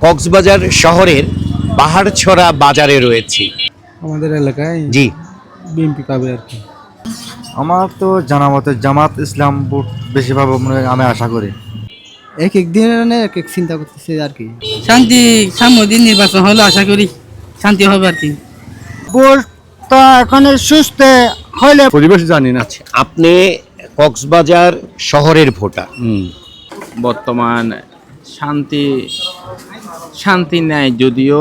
কক্সবাজার শহরের পাহাড়ছড়া বাজারে রয়েছি। আমাদের এলাকায় জি, বিএনপি পাবে আর কি। আমার তো জানা মতে জামাত ইসলাম ভোট বেশি পাবো আমি আশা করি। এক এক দিনে এক এক চিন্তা করতেছে আর কি। শান্তি সাময়িক নির্বাচন হলে আশা করি শান্তি হবে আর কি। ভোটটা এখন সুস্থ হইলে পরিবেশ জানি না। আচ্ছা, আপনি কক্সবাজার শহরের ভোটার। বর্তমান শান্তি নেই, যদিও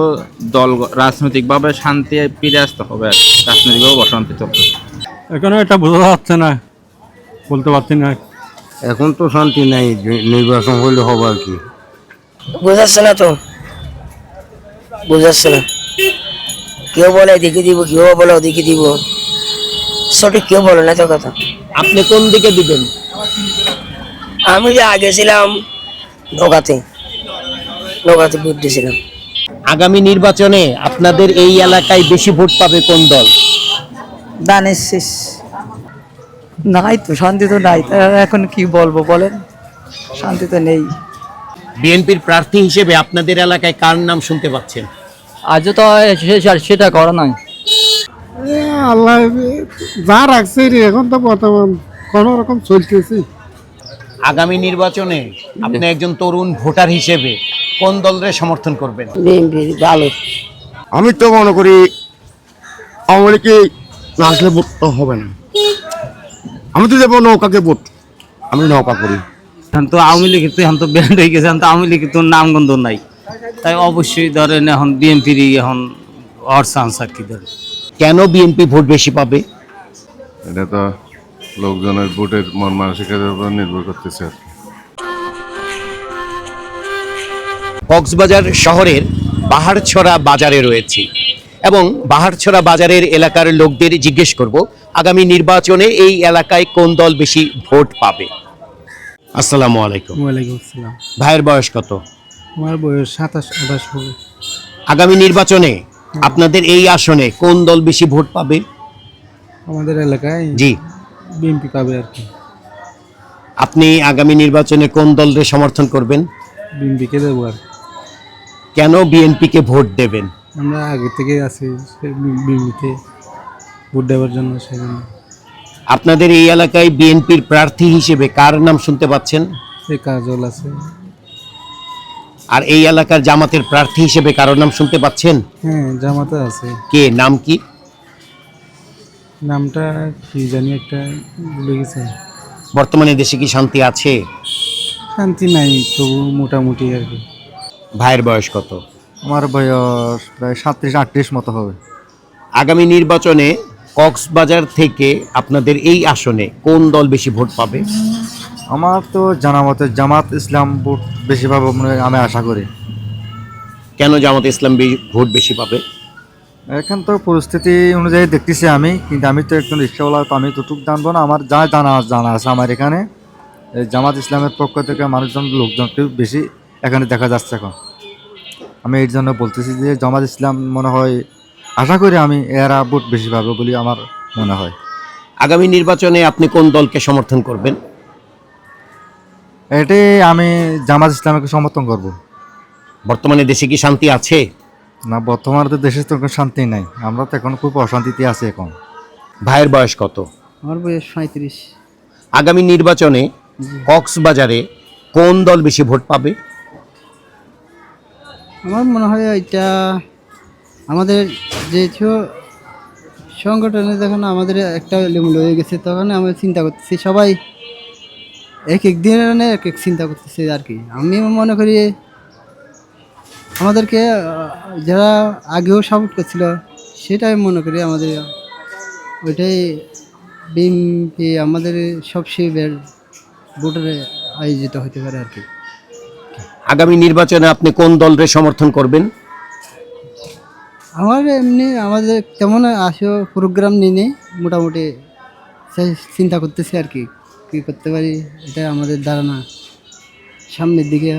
দল রাজনৈতিকভাবে শান্তি ফিরে আসতে হবে, রাজনৈতিকভাবে অশান্তি চলছে। এখনো এটা বোঝা যাচ্ছে না, বলতে পারছি না। এখন তো শান্তি নাই, নির্বাচন হইলে হবে আর কি। বোঝাচ্ছে না তো, বোঝাচ্ছে না। কেউ বলে এদিকে দিব, কেউ বলে ওদিকে দিব, সঠিক কেউ বলে না তো কথা। আপনি কোন দিকে দিবেন? আমি যে আগে ছিলাম নৌকাতে ভোট দিয়েছিলাম। আগামী নির্বাচনে আপনাদের এই এলাকায় বেশি ভোট পাবে কোন দল? দানের শেষ নাই তো, শান্তি তো নাই। এখন কি বলবো বলেন, শান্তি তো নেই। বিএনপির প্রার্থী হিসেবে আপনাদের এলাকায় কার নাম শুনতে পাচ্ছেন? আজও তো সেটা করা নাই। আল্লাহ যা রাখছে রে, এখন তো বর্তমান কোন রকম চলতেছে। আগামী নির্বাচনে আপনি একজন তরুণ ভোটার হিসেবে কোন দলের সমর্থন করবেন? বিএনপি ভালো। আমি তো মনে করি আওয়ামী লীগে না আসলে ভোট তো হবে না। আমি তো যাবো নৌকাকে ভোট, আমি নৌকা করি। এখন তো আওয়ামী লীগ তো এখন তো ব্যান্ড হয়ে গেছে, এখন তো আওয়ামী লীগের তো নামগন্ধ নাই, তাই অবশ্যই ধরেন এখন বিএনপির এখন হওয়ার চান্স আর কি। ধরেন কেন বিএনপি ভোট বেশি পাবে? এটা তো লোকজনের ভোটের মন মানসিকতার উপর নির্ভর করতেছে আর কি। কক্সবাজার শহরের পাহাড়ছড়া বাজারে রয়েছি এবং পাহাড়ছড়া বাজারের এলাকার লোকদের জিজ্ঞেস করব আগামী নির্বাচনে এই এলাকায় কোন দল বেশি ভোট পাবে। আসসালামু আলাইকুম। ওয়ালাইকুম আসসালাম। ভাইয়ের বয়স কত? আমার বয়স 27-28 হবে। আগামী নির্বাচনে আপনাদের এই আসনে কোন দল বেশি ভোট পাবে? আমাদের এলাকায় জি, বিএনপি পাবে আর কি। আপনি আগামী নির্বাচনে কোন দলের সমর্থন করবেন? বিএনপিকে দেবো আর। কেন বিএনপিকে ভোট দেবেন? আমরা আগে থেকে আছি বিএনপিতে ভোট দেওয়ার জন্য, সেজন্য। আপনাদের এই এলাকায় বিএনপির প্রার্থী হিসেবে কার নাম শুনতে পাচ্ছেন? এই কাজল আছে। আর এই এলাকার জামাতের প্রার্থী হিসেবে কারোর নাম শুনতে পাচ্ছেন? হ্যাঁ, জামাতে আছে। কে, নাম কি? নামটা কি জানি, একটা ভুলে গেছে। বর্তমানে দেশে কি শান্তি আছে? শান্তি নাই, তবু মোটামুটি আর কি। ভাইয়ের বয়স কত? আমার বয়স প্রায় 37-38 মতো হবে। আগামী নির্বাচনে কক্সবাজার থেকে আপনাদের এই আসনে কোন দল বেশি ভোট পাবে? আমার তো জানা মতে জামাত ইসলাম ভোট বেশি পাবো আমি আশা করি। কেন জামাত ইসলাম ভোট বেশি পাবে? এখন তো পরিস্থিতি অনুযায়ী দেখতেছি আমি, কিন্তু আমি তো একজন রিক্সাওয়ালা, তো আমি তো টুক জানবো না। আমার যা জানা আছে আমার এখানে এই জামাত ইসলামের পক্ষ থেকে মানুষজন লোকজনকে বেশি এখানে দেখা যাচ্ছে এখন। আমি এর জন্য বলতেছি যে জামাত ইসলাম মনে হয়, আশা করি আমি এরা ভোট বেশি পাবে বলে আমার মনে হয়। আগামী নির্বাচনে আপনি কোন দলকে সমর্থন করবেন? এটাই আমি জামাত ইসলামকে সমর্থন করব। বর্তমানে দেশে কি শান্তি আছে? না, বর্তমানে তো দেশে তো কোনো শান্তি নাই, আমরা তো এখন খুব অশান্তিতে আছি এখন। ভাইয়ের বয়স কত? আমার বয়স 35। আগামী নির্বাচনে কক্সবাজারে কোন দল বেশি ভোট পাবে? আমার মনে হয় এটা আমাদের যেহেতু সংগঠনে যখন আমাদের একটা লেমুল হয়ে গেছে, তখন আমি চিন্তা করতেছি সবাই এক এক দিনে এক এক চিন্তা করতেছে আর কি। আমি মনে করি আমাদেরকে যারা আগেও সাপোর্ট করছিল সেটাই মনে করি আমাদের ওইটাই বিএনপি আমাদের সবচেয়ে ভোটারে আয়োজিত হতে পারে আর কি। আগামী নির্বাচনে আপনি কোন দলের সমর্থন করবেন? আমার এমনি আমাদের তেমন আসো প্রোগ্রাম নিয়ে মোটামুটি চিন্তা করতেছি আর কি, কী করতে পারি এটা আমাদের ধারণা, সামনের দিকে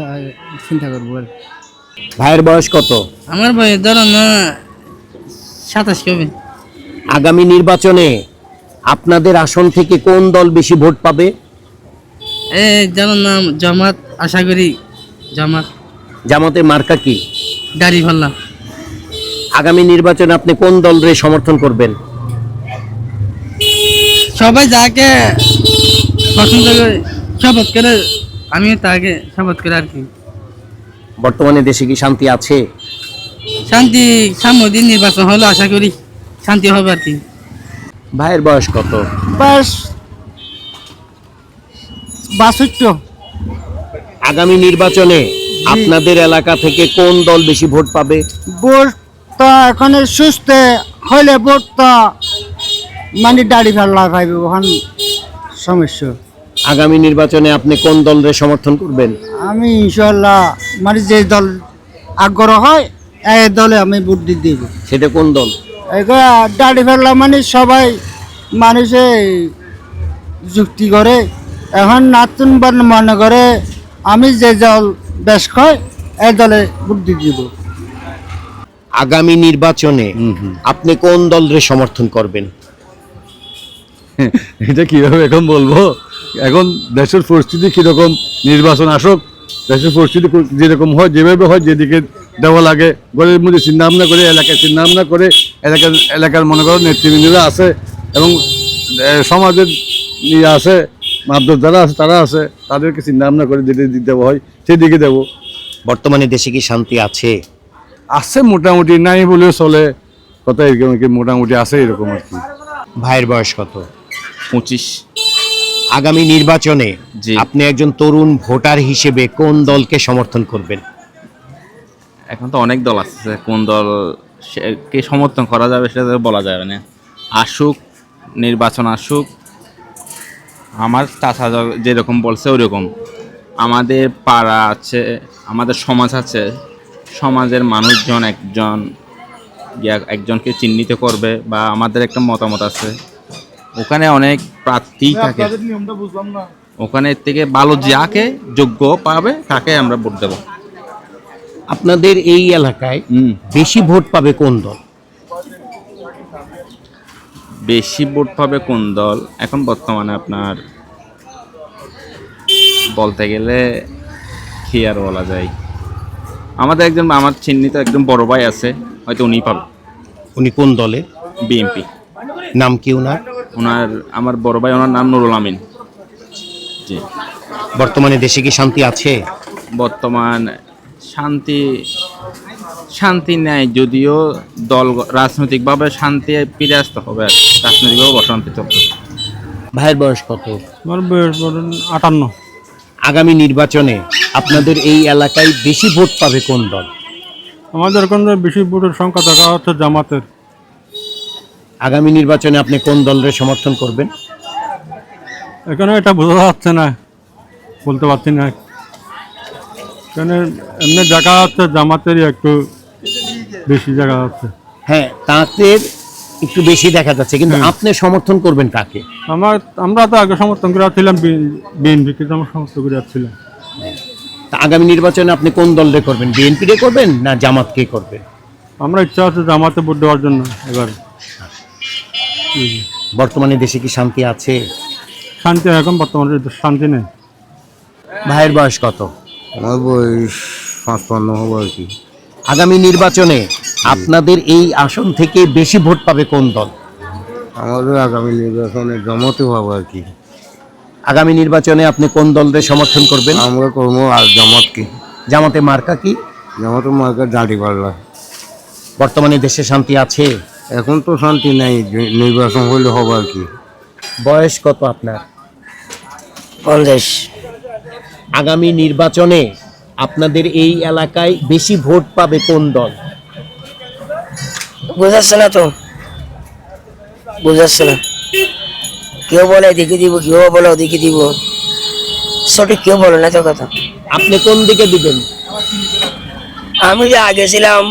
চিন্তা করবো আর। ভাইয়ের বয়স কত? আমার বয়স ধরুন 27 হবে। আগামী নির্বাচনে আপনাদের আসন থেকে কোন দল বেশি ভোট পাবে? এই যেমন নাম জামাত, আশা করি জামাত। জামাতের মার্কা কি? গাড়ি ভাল্লা। আগামী নির্বাচনে আপনি কোন দলের সমর্থন করবেন? সবাই যাকে পছন্দ করে শপথ করে আমি তাকে শপথ করে আর কি। বর্তমানে দেশে কি শান্তি আছে? শান্তি সাময়িক নির্বাচন হলে আশা করি শান্তি হবে আর কি। ভাইয়ের বয়স কত? বাস 62। আগামী নির্বাচনে আপনাদের এলাকা থেকে কোন দল বেশি ভোট পাবে? ভোট তো এখন সুস্থ হইলে ভোট তো মানে দাড়ি ফেলা পাইবে, ওখান সমস্যা। আগামী নির্বাচনে আপনি কোন দলের সমর্থন করবেন? আমি ইনশাল্লাহ মানে যে দল আগ্রহ হয় এই দলে আমি ভোট দিয়ে দিব। সেটা কোন দল? এগুলা দাড়ি ফেলা মানে সবাই মানুষে যুক্তি করে, এখন নতুন মনে করে আমি যে দল বেশ হয় এই দলে ভোট দিয়ে দিব। আগামী নির্বাচনে আপনি কোন দলের সমর্থন করবেন? এটা কিভাবে এখন বলবো? এখন দেশের পরিস্থিতি কিরকম, নির্বাচন আসুক, দেশের পরিস্থিতি যেরকম হয়, যেভাবে হয়, যেদিকে দেওয়া লাগে, ঘরের মধ্যে চিন্তা ভাবনা করে, এলাকায় চিন্তা ভাবনা করে, এলাকার মনে করো নেতৃবৃন্দরা আছে এবং সমাজের ইয়ে আছে, মাধ্যম যারা আছে তারা আছে, তাদেরকে চিন্তা ভাবনা করে যেটা দিক দেওয়া হয় সেদিকে দেবো। বর্তমানে দেশে কি শান্তি আছে? আছে মোটামুটি, নাই বলেও চলে, কথা এরকম কি মোটামুটি আছে এরকম আর কি। ভাইয়ের বয়স কত? 25। আগামী নির্বাচনে জি। আপনি একজন তরুণ ভোটার হিসেবে কোন দলকে সমর্থন করবেন? এখন তো অনেক দল আছে, কোন দল কে সমর্থন করা যাবে সেটা তো বলা যাবে না। আসুক, নির্বাচন আসুক, আমার চাচা যেরকম বলছে ওইরকম। আমাদের পাড়া আছে, আমাদের সমাজ আছে, সমাজের মানুষজন একজনকে চিহ্নিত করবে বা আমাদের একটা মতামত আছে। ওখানে অনেক প্রার্থী থাকে, ওখানে থেকে ভালো যাকে যোগ্য পাবে তাকে আমরা ভোট দেবো। আপনাদের এই এলাকায় বেশি ভোট পাবে কোন দল? বেশি ভোট পাবে কোন দল এখন বর্তমানে আপনার বলতে গেলে কি আর বলা যায়, আমাদের একজন আমার চিহ্নিত একজন বড় ভাই আছে, হয়তো উনি পাবে। উনি কোন দলে? বিএনপি। নাম কি ওনার? আমার বড় ভাই, ওনার নাম নুরুল আমিন। জি। বর্তমানে দেশে কি শান্তি আছে? বর্তমান শান্তি নেই, যদিও দল রাজনৈতিকভাবে শান্তি ফিরে আসতে হবে, রাজনৈতিকভাবে অশান্তি চলতে। ভাইয়ের বয়স কত? আমার বয়স 58। আগামী নির্বাচনে আপনাদের এই এলাকায় বেশি ভোট পাবে কোন দল? আমাদের এখন বেশি ভোটের সংখ্যা দেখা হচ্ছে জামাতের। আগামী নির্বাচনে আপনি কোন দলের সমর্থন করবেন? এখানে এটা বোঝা যাচ্ছে না, বলতে পারছি না। এখানে এমনি জায়গা হচ্ছে জামাতেরই একটু বেশি জায়গা আছে। হ্যাঁ, তাদের একটু বেশি দেখা যাচ্ছে, কিন্তু আপনি সমর্থন করবেন কাকে? আমরা তো আগে সমর্থন করে ছিলাম বিএনপিকে, আমরা সমর্থন করে ছিলাম। তা আগামী নির্বাচনে আপনি কোন দলরে করবেন? বিএনপি রে করবেন না জামাতকে করবেন? আমরা ইচ্ছা আছে জামাতে ভোট দেওয়ার জন্য এবার। বর্তমানে দেশে কি শান্তি আছে? শান্তি এখন বর্তমানে শান্তি নেই। ভাইয়ের বয়স কত? আমার বয়স 55 হবে আর কি। আগামী নির্বাচনে আপনাদের এই আসন থেকে বেশি ভোট পাবে কোন দল? আমাদের আগামী নির্বাচনে জমাতে হবে আর কি। আগামী নির্বাচনে আপনি কোন দলের সমর্থন করবেন? আমরা করবো আর জামাতকে। জামাতে মার্কা কি? জামাতের মার্কা দাঁড়ি পাল্লা। বর্তমানে দেশে শান্তি আছে? এখন তো শান্তি নাই, নির্বাচন হইলে হবে আর কি। বয়স কত আপনার? 50। আগামী নির্বাচনে আপনাদের এই এলাকায় বেশি ভোট পাবে কোন দল? বুঝাচ্ছে না তো, বুঝাচ্ছে না। কেউ বলে এদিকে দিব, কেউ বলে ওদিকে দিব, সঠিক কেউ বলে না তো কথা। আপনি কোন দিকে দিবেন? আমি যে আগে ছিলাম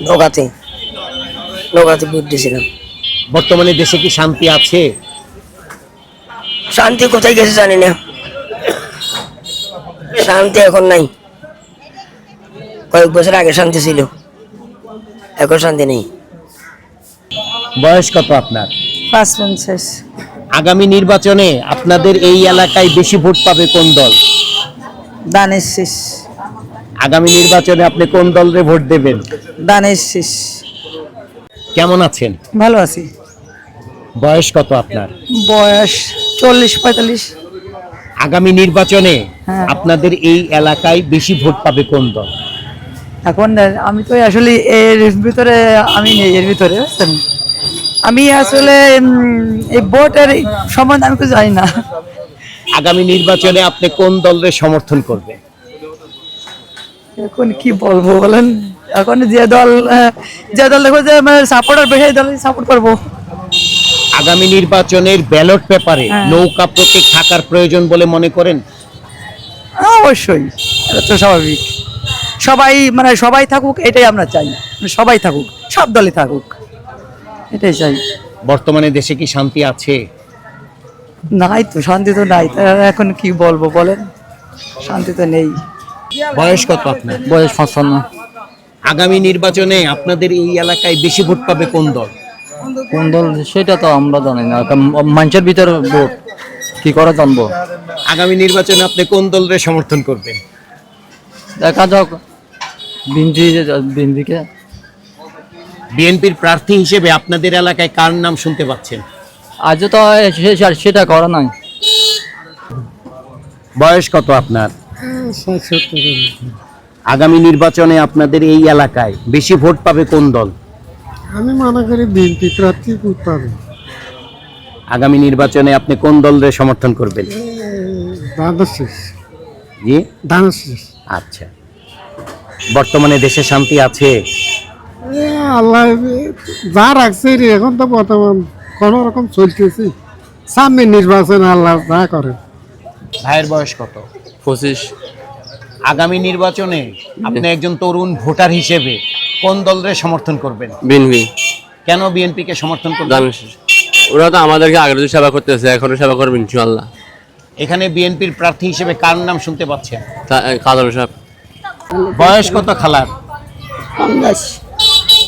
নৌকাতে ভোট দিয়েছিলাম। বর্তমানে দেশে কি শান্তি আছে? শান্তি কোথায় গেছে জানি না, শান্তি এখন নাই। কয়েক বছর আগে শান্তি ছিল, এখন শান্তি নেই। বয়স কত আপনার? 55। আগামী নির্বাচনে আপনাদের এই এলাকায় বেশি ভোট পাবে কোন দল? দানের শেষ। আগামী নির্বাচনে আপনি কোন দলরে ভোট দেবেন? দানেশ শেষ। কেমন আছেন? ভালো আছি। বয়স কত আপনার? বয়স 40-45। আগামী নির্বাচনে হ্যাঁ। আপনাদের এই এলাকায় বেশি ভোট পাবে কোন দল? এখন আমি তো আসলে এর ভিতরে আমি নেই, এর ভিতরে বুঝছেন? আমি আসলে এই ভোটের সম্বন্ধে আমি তো জানি না। আগামী নির্বাচনে আপনি কোন দলের সমর্থন করবেন? এখন কি বলবো বলেন, এখন যে দল দেখো যে সাপোর্টার বেশি দল সাপোর্ট করবো। আগামী নির্বাচনের ব্যালট পেপারে হ্যাঁ। নৌকা প্রতীক থাকার প্রয়োজন বলে মনে করেন? অবশ্যই, এটা তো স্বাভাবিক। সবাই থাকুক, এটাই আমরা চাই। সবাই থাকুক, সব দলই থাকুক, এটাই চাই। বর্তমানে দেশে কি শান্তি আছে? নাই তো, শান্তি তো নাই। তা এখন কি বলবো বলেন, শান্তি তো নেই। বয়স কত আপনার? বয়স 55। আগামী নির্বাচনে আপনাদের এই এলাকায় বেশি ভোট পাবে কোন দল? কোন দল সেটা তো আমরা জানি না, মানুষের ভিতরে ভোট কি করে জানবো। আগামী নির্বাচনে আপনি কোন দলের সমর্থন করবেন? দেখা যাক বিএনপিকে। বিএনপির প্রার্থী হিসেবে আপনাদের এলাকায় কার নাম শুনতে পাচ্ছেন? আজ তো সেটা করা নাই। বয়স কত আপনার? আগামী নির্বাচনে আপনাদের এই এলাকায় বেশি ভোট পাবে কোন দল? আমি মনে করি বিএনপি প্রার্থী পাবে। আগামী নির্বাচনে আপনি কোন দলের সমর্থন করবেন? জি, আচ্ছা। বর্তমানে দেশে শান্তি আছে? আল্লাহ যা রাখছে এখন তো বর্তমান কোন রকম চলতেছি, সামনে নির্বাচন আল্লাহ যা করে। ভাইয়ের বয়স কত? 25। আগামী নির্বাচনে আপনি একজন তরুণ ভোটার হিসেবে কোন দলের সমর্থন করবেন? বিএনপি। কেন বিএনপি কে সমর্থন করবেন? দানেশ। ওরা তো আমাদেরকে আগের সেবা করতেছে, এখনো সেবা করবেন ইনশাআল্লাহ। এখানে বিএনপির প্রার্থী হিসেবে কার নাম শুনতে পাচ্ছেন? কাদর সাহেব। বয়স কত খালার?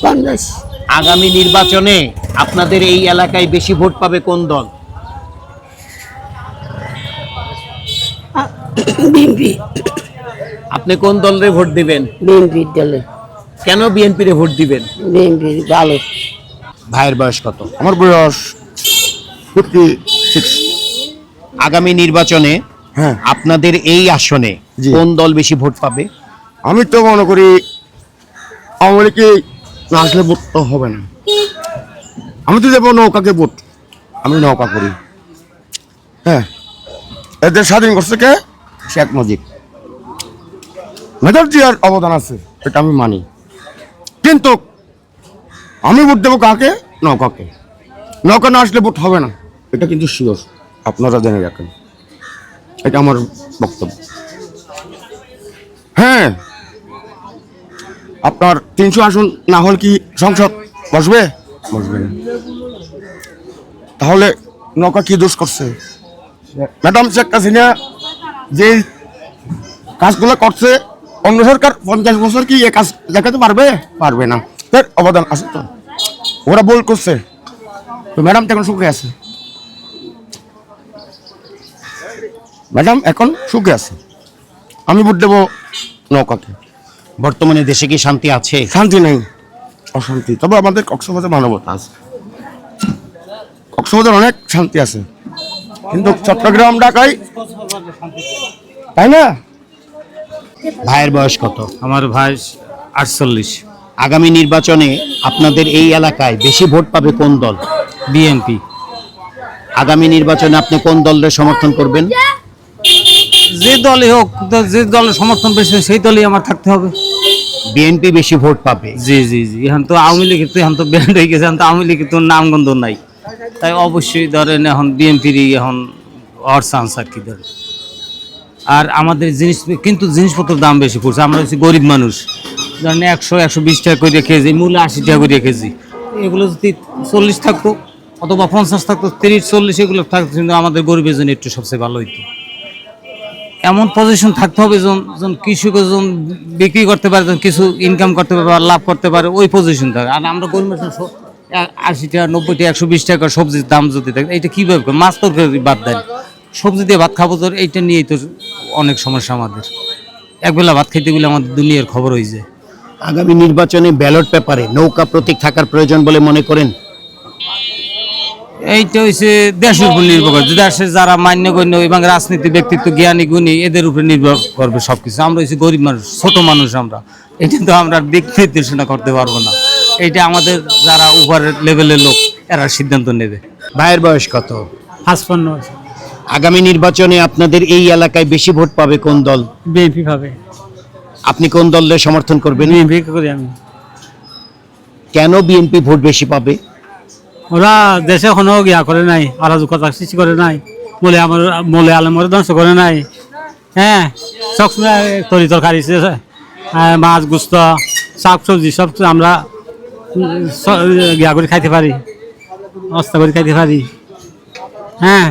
50। আগামী নির্বাচনে আপনাদের এই এলাকায় বেশি ভোট পাবে কোন দল? বিএনপি। আপনি কোন দলের ভোট দিবেন? বিএনপি দলে। কেন বিএনপির ভোট দিবেন? বিএনপি ভালো। ভাইয়ের বয়স কত? আমার বয়স 56। আগামী নির্বাচনে হ্যাঁ, আপনাদের এই আসনে জি। কোন দল বেশি ভোট পাবে? আমি তো মনে করি আওয়ামী লীগে না আসলে ভোট তো হবে না। আমি তো দেবো নৌকাকে ভোট, আমি নৌকা করি। হ্যাঁ, এদের স্বাধীন করছে কে? শেখ মুজিব। মেজর জিয়ার অবদান আছে, এটা আমি মানি, কিন্তু আমি ভোট দেবো কাকে? নৌকাকে। নৌকা না আসলে ভোট হবে না, এটা কিন্তু শিওর, আপনারা জেনে রাখেন, এটা আমার বক্তব্য। হ্যাঁ, আপনার 300 আসন না হলে কি সংসদ বসবে? বসবে না। তাহলে নৌকা কি দোষ করছে? ম্যাডাম শেখ হাসিনা যে কাজগুলো করছে, অন্য সরকার 50 বছর কি এ কাজ দেখাতে পারবে? পারবে না। তার অবদান আছে তো, ওরা ভুল করছে, তো ম্যাডাম তো এখন সুখে আছে। ম্যাডাম এখন সুখে আছে, আমি ভোট দেবো নৌকাকে। বর্তমানে দেশে কি শান্তি আছে? শান্তি নেই, অশান্তি। তবে আমাদের কক্সবাজার মানবতা আছে, কক্সবাজার অনেক শান্তি আছে, কিন্তু চট্টগ্রাম ঢাকায় তাই না। ভাইয়ের বয়স কত? আমার ভাই 48। আগামী নির্বাচনে আপনাদের এই এলাকায় বেশি ভোট পাবে কোন দল? বিএনপি। আগামী নির্বাচনে আপনি কোন দলের সমর্থন করবেন? যে দলই হোক, যে দলের সমর্থন বেশি সেই দলই আমার থাকতে হবে। বিএনপি বেশি ভোট পাবে। জি জি জি, এখন তো আওয়ামী লীগ তো এখন তো ব্যান্ড হয়ে গেছে, এখন তো আওয়ামী লীগের তো নামগন্ধ নাই। তাই অবশ্যই ধরেন এখন বিএনপিরই এখন হওয়ার চান্স আর কি ধরেন। আর আমাদের জিনিসপত্রের দাম বেশি পড়ছে, আমরা হচ্ছে গরিব মানুষ। ধরেন 100-120 টাকা করে কেজি, মূল্য 80 টাকা করে কেজি। এগুলো যদি 40 থাকতো অথবা 50 থাকতো, 30-40 এগুলো থাকতো, কিন্তু আমাদের গরিবের জন্য একটু সবচেয়ে ভালো হইতো। এমন পজিশন থাকতে হবে যখন কৃষক বিক্রি করতে পারে, কিছু ইনকাম করতে পারে বা লাভ করতে পারে, ওই পজিশন থাকে। আর আমরা গরিব মানুষ 80 টাকা 90 টাকা 120 টাকা সবজির দাম যদি থাকে, এটা কীভাবে মাছ তরকারি বাদ দেন, সবজি দিয়ে ভাত খাবো, তোর এইটা নিয়েই তো অনেক সমস্যা আমাদের। একবেলা ভাত খেতে গেলে আমাদের দুনিয়ার খবর হয়ে যায়। আগামী নির্বাচনে ব্যালট পেপারে নৌকা প্রতীক থাকার প্রয়োজন বলে মনে করেন? এইটা হচ্ছে দেশের উপর নির্ভর করে, দেশের যারা মান্যগণ্য এবং রাজনীতি ব্যক্তিত্ব জ্ঞানী গুণী এদের উপরে নির্ভর করবে সবকিছু। আমরা হচ্ছে গরিব মানুষ, ছোট মানুষ, আমরা এটা তো আমরা দিক নির্দেশনা করতে পারবো না। এইটা আমাদের যারা উপরের লেভেলের লোক এরা সিদ্ধান্ত নেবে। ভাইয়ের বয়স কত? 55 আগামী নির্বাচনে আপনাদের এই এলাকায় বেশি ভোট পাবে কোন দল? বিএনপি পাবে। আপনি কোন দলের সমর্থন করবেন? বিএনপি করি আমি। কেন বিএনপি ভোট বেশি পাবে? ওরা দেশে কোনো ইয়া করে নাই, অরাজকতা সৃষ্টি করে নাই, বলে আলমরে ধ্বংস করে নাই। হ্যাঁ, সবসময় তরি তরকারি, মাছ গুস্ত শাক সবজি সব আমরা ইয়া করে খাইতে পারি, অস্তা করে খাইতে পারি। হ্যাঁ,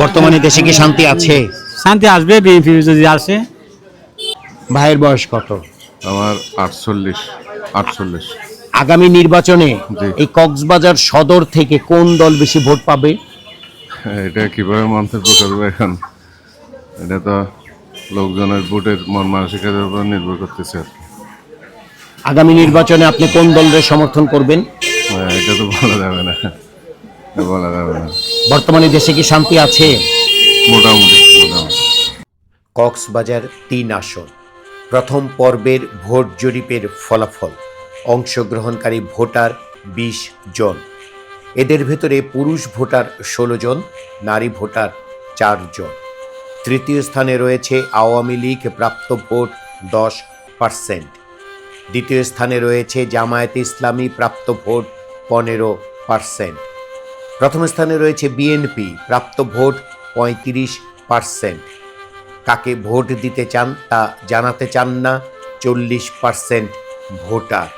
বর্তমানে দেশে কি শান্তি আছে? শান্তি আসবে বিএনপি যদি আসে। ভাইয়ের বয়স কত? আমার 48। আগামী নির্বাচনে জি। এই কক্সবাজার সদর থেকে কোন দল বেশি ভোট পাবে? এটা কিভাবে মন্তব্য করবো এখন? এটা তো লোকজনের ভোটের মন মানসিকতার উপর নির্ভর করতেছে আর কি। আগামী নির্বাচনে আপনি কোন দলের সমর্থন করবেন? এটা তো বলা যাবে না, এটা বলা যাবে না। বর্তমানে দেশে কি শান্তি আছে? মোটামুটি। কক্সবাজার 3 আসন, প্রথম পর্বের ভোট জরিপের ফলাফল। অংশগ্রহণকারী ভোটার 20 জন। এদের ভেতরে পুরুষ ভোটার 16 জন, নারী ভোটার 4 জন। তৃতীয় স্থানে রয়েছে আওয়ামী লীগ, প্রাপ্ত ভোট 10%। দ্বিতীয় স্থানে রয়েছে জামায়াতে ইসলামী, প্রাপ্ত ভোট 15%। প্রথম স্থানে রয়েছে বিএনপি, প্রাপ্ত ভোট 35%। কাকে ভোট দিতে চান তা জানাতে চান না 40% ভোটার।